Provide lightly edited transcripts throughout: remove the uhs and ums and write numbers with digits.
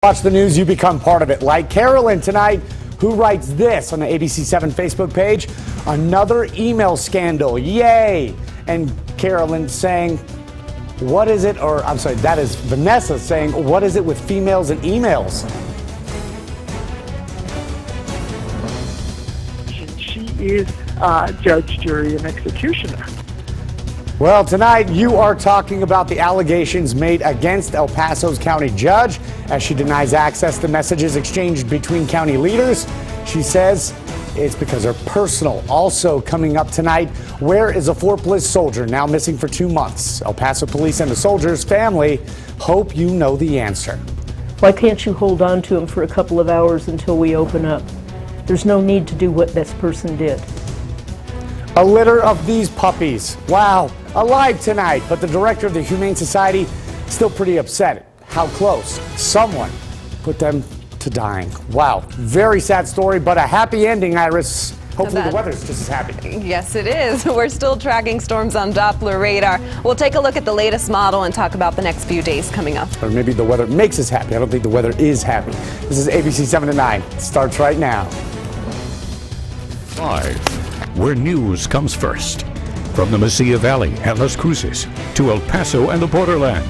Watch the news, you become part of it. Like Carolyn tonight, who writes this on the ABC-7 Facebook page. Another email scandal, yay! And Carolyn saying, what is it, or I'm sorry, that is Vanessa saying, what is it with females and emails? She is judge, jury, and executioner. Well, tonight you are talking about the allegations made against El Paso's county judge as she denies access to messages exchanged between county leaders. She says it's because they're personal. Also coming up tonight, where is a Fort soldier now missing for 2 months? El Paso police and the soldier's family hope you know the answer. Why can't you hold on to him for a couple of hours until we open up? There's no need to do what this person did. A litter of these puppies. Wow, alive tonight, but the director of the Humane Society still pretty upset. How close? Someone put them to dying. Wow, very sad story, but a happy ending, Iris. Hopefully the weather's just as happy. Yes, it is. We're still tracking storms on Doppler radar. We'll take a look at the latest model and talk about the next few days coming up. Or maybe the weather makes us happy. I don't think the weather is happy. This is ABC 7 to 9. It starts right now. Live, where news comes first. From the Mesilla Valley and Las Cruces to El Paso and the borderland.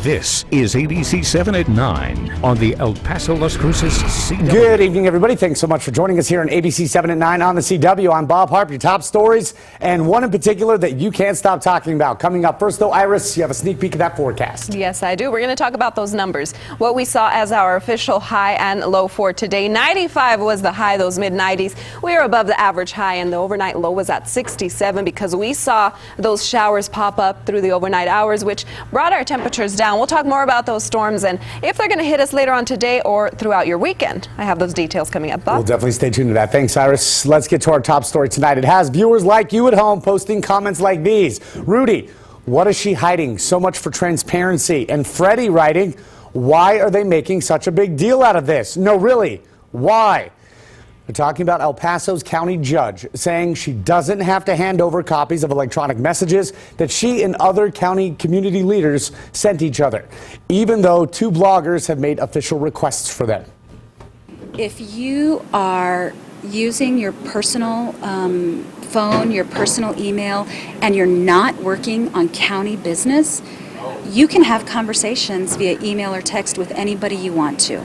This is ABC 7 at 9 on the El Paso Las Cruces CW. Good evening, everybody. Thanks so much for joining us here on ABC 7 at 9 on the CW. I'm Bob Harp, your top stories, and one in particular that you can't stop talking about. Coming up first, though, Iris, you have a sneak peek of that forecast. Yes, I do. We're going to talk about those numbers. What we saw as our official high and low for today. 95 was the high, those mid-90s. We are above the average high, and the overnight low was at 67 because we saw those showers pop up through the overnight hours, which brought our temperatures down. We'll talk more about those storms and if they're going to hit us later on today or throughout your weekend. I have those details coming up, Bob. We'll definitely stay tuned to that. Thanks, Iris. Let's get to our top story tonight. It has viewers like you at home posting comments like these. Rudy, what is she hiding? So much for transparency. And Freddie writing, why are they making such a big deal out of this? No, really, why? We're talking about El Paso's county judge saying she doesn't have to hand over copies of electronic messages that she and other county community leaders sent each other, even though 2 bloggers have made official requests for them. If you are using your personal phone, your personal email, and you're not working on county business, you can have conversations via email or text with anybody you want to.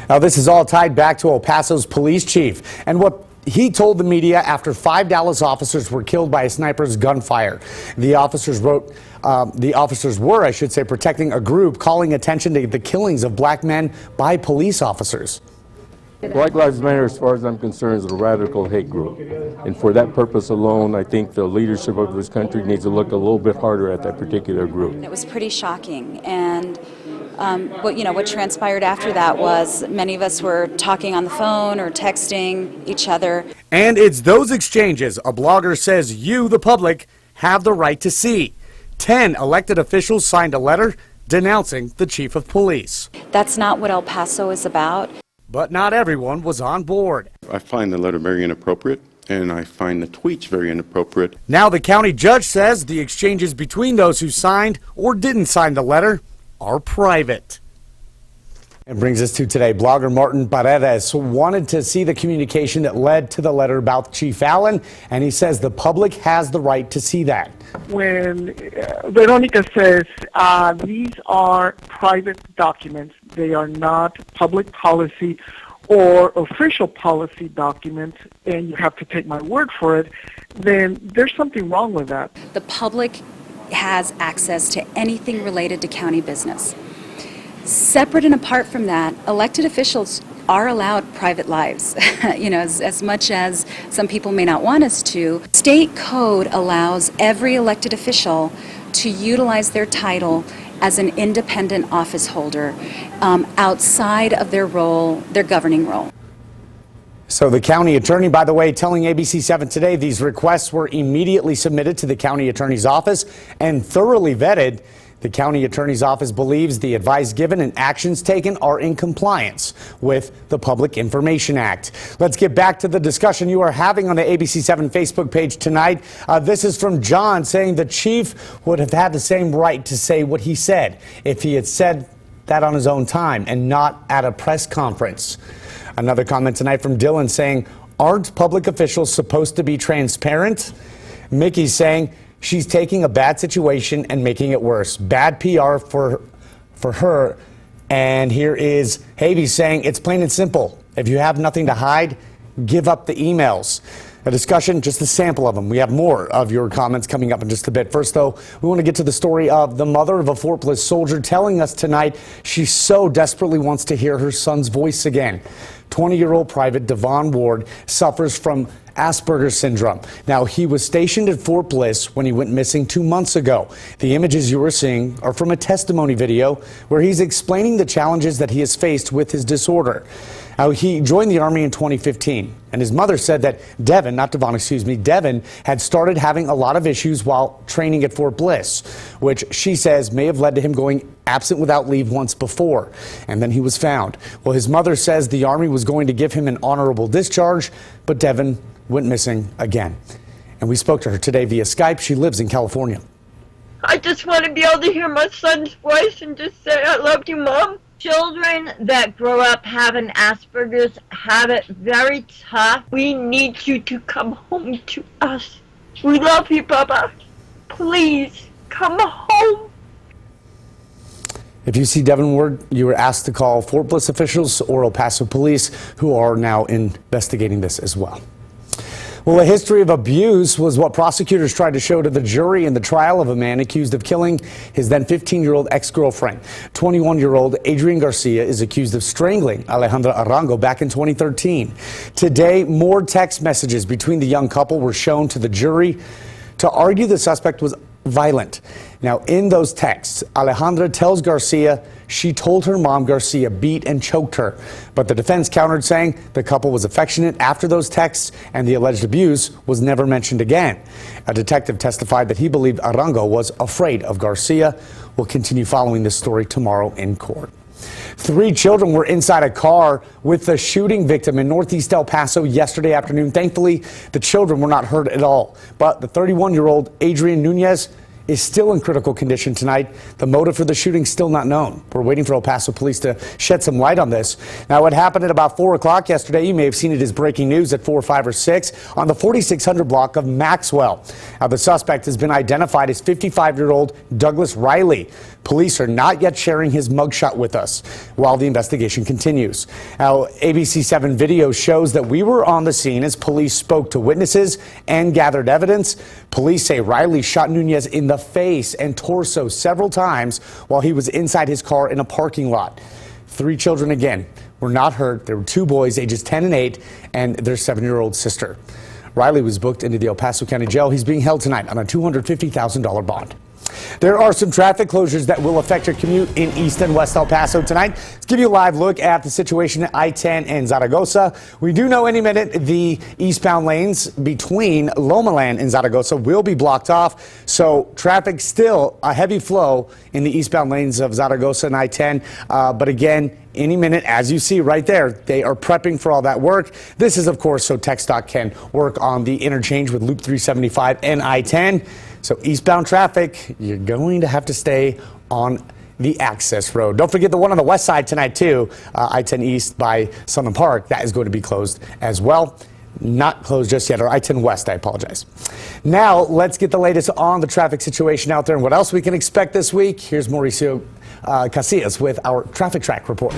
Now, this is all tied back to El Paso's police chief and what he told the media after 5 Dallas officers were killed by a sniper's gunfire. The officers were, I should say, protecting a group calling attention to the killings of black men by police officers. Black Lives Matter, as far as I'm concerned, is a radical hate group. And for that purpose alone, I think the leadership of this country needs to look a little bit harder at that particular group. It was pretty shocking. And what transpired after that was many of us were talking on the phone or texting each other. And it's those exchanges a blogger says you, the public, have the right to see. 10 elected officials signed a letter denouncing the chief of police. That's not what El Paso is about. But not everyone was on board. I find the letter very inappropriate, and I find the tweets very inappropriate. Now the county judge says the exchanges between those who signed or didn't sign the letter are private. It brings us to today. Blogger Martin Paredes wanted to see the communication that led to the letter about Chief Allen, and he says the public has the right to see that. When Veronica says these are private documents, they are not public policy or official policy documents, and you have to take my word for it, then there's something wrong with that. The public has access to anything related to county business. Separate and apart from that, elected officials are allowed private lives, as much as some people may not want us to. State code allows every elected official to utilize their title as an independent office holder outside of their role, their governing role. So the county attorney, by the way, telling ABC7 today these requests were immediately submitted to the county attorney's office and thoroughly vetted. The county attorney's office believes the advice given and actions taken are in compliance with the Public Information Act. Let's get back to the discussion you are having on the ABC7 Facebook page tonight. This is from John saying the chief would have had the same right to say what he said if he had said that on his own time and not at a press conference. Another comment tonight from Dylan saying, aren't public officials supposed to be transparent? Mickey's saying she's taking a bad situation and making it worse. Bad PR for her. And here is Havey saying it's plain and simple. If you have nothing to hide, give up the emails. A discussion, just a sample of them. We have more of your comments coming up in just a bit. First, though, we want to get to the story of the mother of a Fort Bliss soldier telling us tonight she so desperately wants to hear her son's voice again. 20-year-old Private Devon Ward suffers from Asperger's syndrome. Now, he was stationed at Fort Bliss when he went missing 2 months ago. The images you are seeing are from a testimony video where he's explaining the challenges that he has faced with his disorder. Now, he joined the Army in 2015, and his mother said that Devon had started having a lot of issues while training at Fort Bliss, which she says may have led to him going absent without leave once before, and then he was found. Well, his mother says the Army was going to give him an honorable discharge, but Devon went missing again. And we spoke to her today via Skype. She lives in California. I just want to be able to hear my son's voice and just say, I love you, Mom. Children that grow up having Asperger's have it very tough. We need you to come home to us. We love you, Bubba. Please, come home. If you see Devon Ward, you were asked to call Fort Bliss officials or El Paso police, who are now investigating this as well. Well, a history of abuse was what prosecutors tried to show to the jury in the trial of a man accused of killing his then 15-year-old ex-girlfriend. 21-year-old Adrian Garcia is accused of strangling Alejandra Arango back in 2013. Today, more text messages between the young couple were shown to the jury to argue the suspect was violent. Now, in those texts, Alejandra tells Garcia she told her mom Garcia beat and choked her. But the defense countered, saying the couple was affectionate after those texts and the alleged abuse was never mentioned again. A detective testified that he believed Arango was afraid of Garcia. We'll continue following this story tomorrow in court. 3 children were inside a car with the shooting victim in northeast El Paso yesterday afternoon. Thankfully, the children were not hurt at all. But the 31-year-old Adrian Nunez is still in critical condition tonight. The motive for the shooting still not known. We're waiting for El Paso police to shed some light on this. Now, what happened at about 4 o'clock yesterday, you may have seen it as breaking news at 4, 5, or 6 on the 4600 block of Maxwell. Now, the suspect has been identified as 55-year-old Douglas Riley. Police are not yet sharing his mugshot with us while the investigation continues. Now, ABC-7 video shows that we were on the scene as police spoke to witnesses and gathered evidence. Police say Riley shot Nunez in the face and torso several times while he was inside his car in a parking lot. 3 children, again, were not hurt. There were 2 boys, ages 10 and 8, and their 7-year-old sister. Riley was booked into the El Paso County Jail. He's being held tonight on a $250,000 bond. There are some traffic closures that will affect your commute in East and West El Paso tonight. Let's give you a live look at the situation at I-10 and Zaragoza. We do know any minute the eastbound lanes between Lomaland and Zaragoza will be blocked off. So traffic still a heavy flow in the eastbound lanes of Zaragoza and I-10. But again, any minute, as you see right there, they are prepping for all that work. This is, of course, so TxDOT can work on the interchange with Loop 375 and I-10. So eastbound traffic, you're going to have to stay on the access road. Don't forget the one on the west side tonight, too. I-10 East by Sunland Park. That is going to be closed as well. Not closed just yet, or I-10 West, I apologize. Now, let's get the latest on the traffic situation out there and what else we can expect this week. Here's Mauricio Casillas with our Traffic Track report.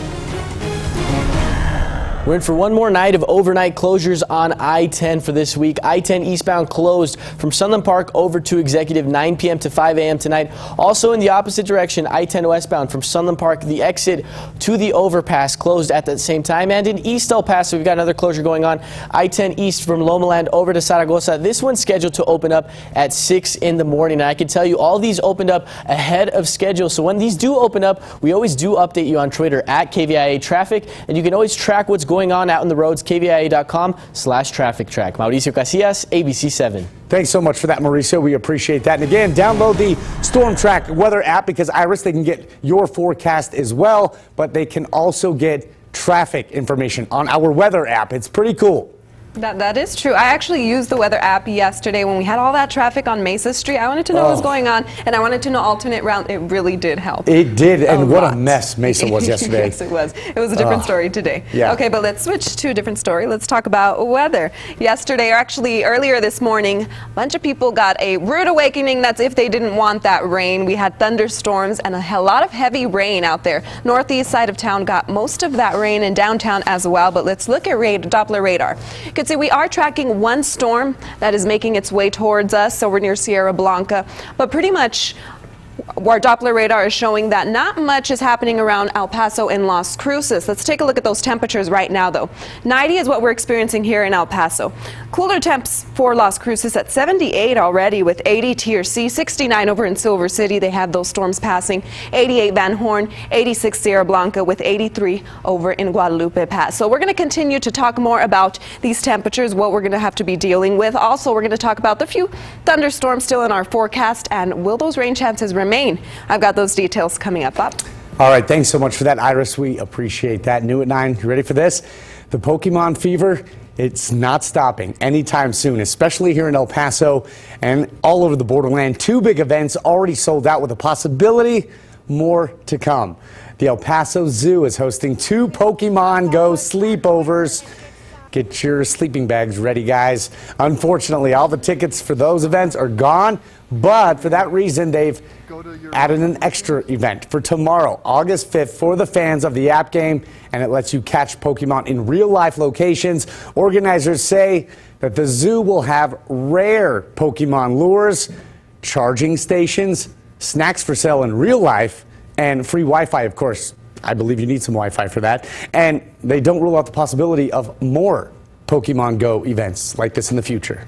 We're in for one more night of overnight closures on I-10 for this week. I-10 eastbound closed from Sunland Park over to Executive 9 p.m. to 5 a.m. tonight. Also in the opposite direction, I-10 westbound from Sunland Park, the exit to the overpass closed at the same time. And in East El Paso, we've got another closure going on. I-10 east from Lomaland over to Zaragoza. This one's scheduled to open up at 6 in the morning. And I can tell you all these opened up ahead of schedule. So when these do open up, we always do update you on Twitter at KVIA Traffic. And you can always track what's going on out in the roads, KVIA.com/traffic track. Mauricio Casillas, ABC-7. Thanks so much for that, Mauricio. We appreciate that. And again, download the Storm Track weather app because, Iris, they can get your forecast as well, but they can also get traffic information on our weather app. It's pretty cool. That is true. I actually used the weather app yesterday when we had all that traffic on Mesa Street. I wanted to know what was going on, and I wanted to know alternate route. It really did help. It did, and what a mess Mesa was yesterday. Yes, it was. It was a different story today. Yeah. Okay, but let's switch to a different story. Let's talk about weather. Yesterday, or actually earlier this morning, a bunch of people got a rude awakening. That's if they didn't want that rain. We had thunderstorms and a lot of heavy rain out there. Northeast side of town got most of that rain, in downtown as well. But let's look at Doppler radar. You can see we are tracking one storm that is making its way towards us, so we're near Sierra Blanca, but pretty much our Doppler radar is showing that not much is happening around El Paso and Las Cruces. Let's take a look at those temperatures right now, though. 90 is what we're experiencing here in El Paso. Cooler temps for Las Cruces at 78 already, with 80 Tier C, 69 over in Silver City. They have those storms passing. 88 Van Horn, 86 Sierra Blanca, with 83 over in Guadalupe Pass. So we're going to continue to talk more about these temperatures, what we're going to have to be dealing with. Also, we're going to talk about the few thunderstorms still in our forecast, and will those rain chances remain? I've got those details coming up. All right, thanks so much for that, Iris. We appreciate that. New at 9, you ready for this? The Pokemon fever, it's not stopping anytime soon, especially here in El Paso and all over the borderland. 2 big events already sold out, with a possibility more to come. The El Paso Zoo is hosting 2 Pokemon Go sleepovers. Get your sleeping bags ready, guys. Unfortunately, all the tickets for those events are gone, but for that reason, they've added an extra event for tomorrow, August 5th, for the fans of the app game, and it lets you catch Pokemon in real-life locations. Organizers say that the zoo will have rare Pokemon lures, charging stations, snacks for sale in real life, and free Wi-Fi, of course. I believe you need some Wi-Fi for that. And they don't rule out the possibility of more Pokemon Go events like this in the future.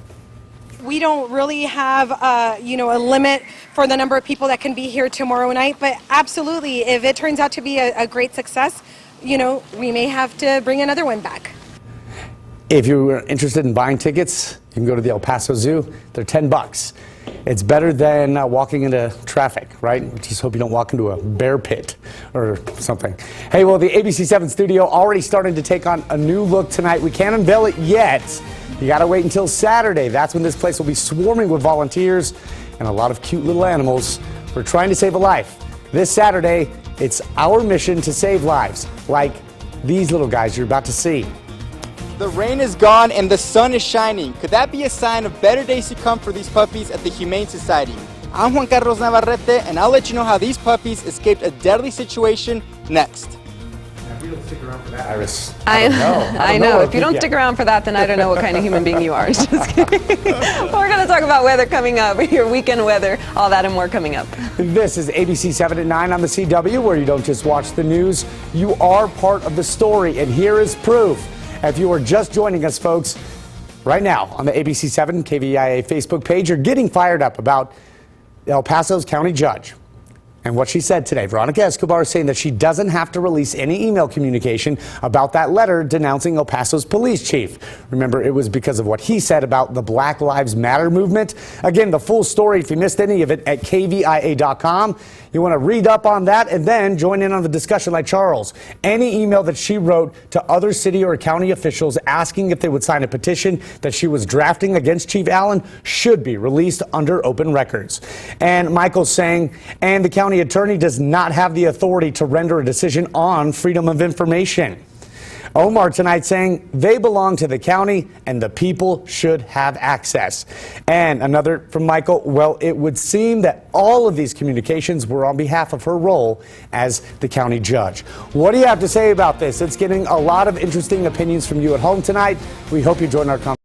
We don't really have, a limit for the number of people that can be here tomorrow night, but absolutely, if it turns out to be a great success, we may have to bring another one back. If you're interested in buying tickets, you can go to the El Paso Zoo. They're $10. It's better than walking into traffic, right? Just hope you don't walk into a bear pit or something. Hey, well, the ABC-7 studio already starting to take on a new look tonight. We can't unveil it yet. You got to wait until Saturday. That's when this place will be swarming with volunteers and a lot of cute little animals. We're trying to save a life. This Saturday, it's our mission to save lives, like these little guys you're about to see. The rain is gone and the sun is shining. Could that be a sign of better days to come for these puppies at the Humane Society? I'm Juan Carlos Navarrete, and I'll let you know how these puppies escaped a deadly situation next. We don't stick around for that, Iris. I know. If you don't stick around for that, then I don't know what kind of human being you are. Just kidding. We're going to talk about weather coming up, your weekend weather, all that and more coming up. This is ABC-7 at 9 on the CW, where you don't just watch the news, you are part of the story, and here is proof. If you are just joining us, folks, right now on the ABC-7 KVIA Facebook page, you're getting fired up about El Paso's county judge and what she said today. Veronica Escobar is saying that she doesn't have to release any email communication about that letter denouncing El Paso's police chief. Remember, it was because of what he said about the Black Lives Matter movement. Again, the full story, if you missed any of it, at KVIA.com. You want to read up on that and then join in on the discussion like Charles. Any email that she wrote to other city or county officials asking if they would sign a petition that she was drafting against Chief Allen should be released under open records. And Michael's saying, and the county attorney does not have the authority to render a decision on freedom of information. Omar tonight saying they belong to the county and the people should have access. And another from Michael, well, it would seem that all of these communications were on behalf of her role as the county judge. What do you have to say about this? It's getting a lot of interesting opinions from you at home tonight. We hope you join our conversation.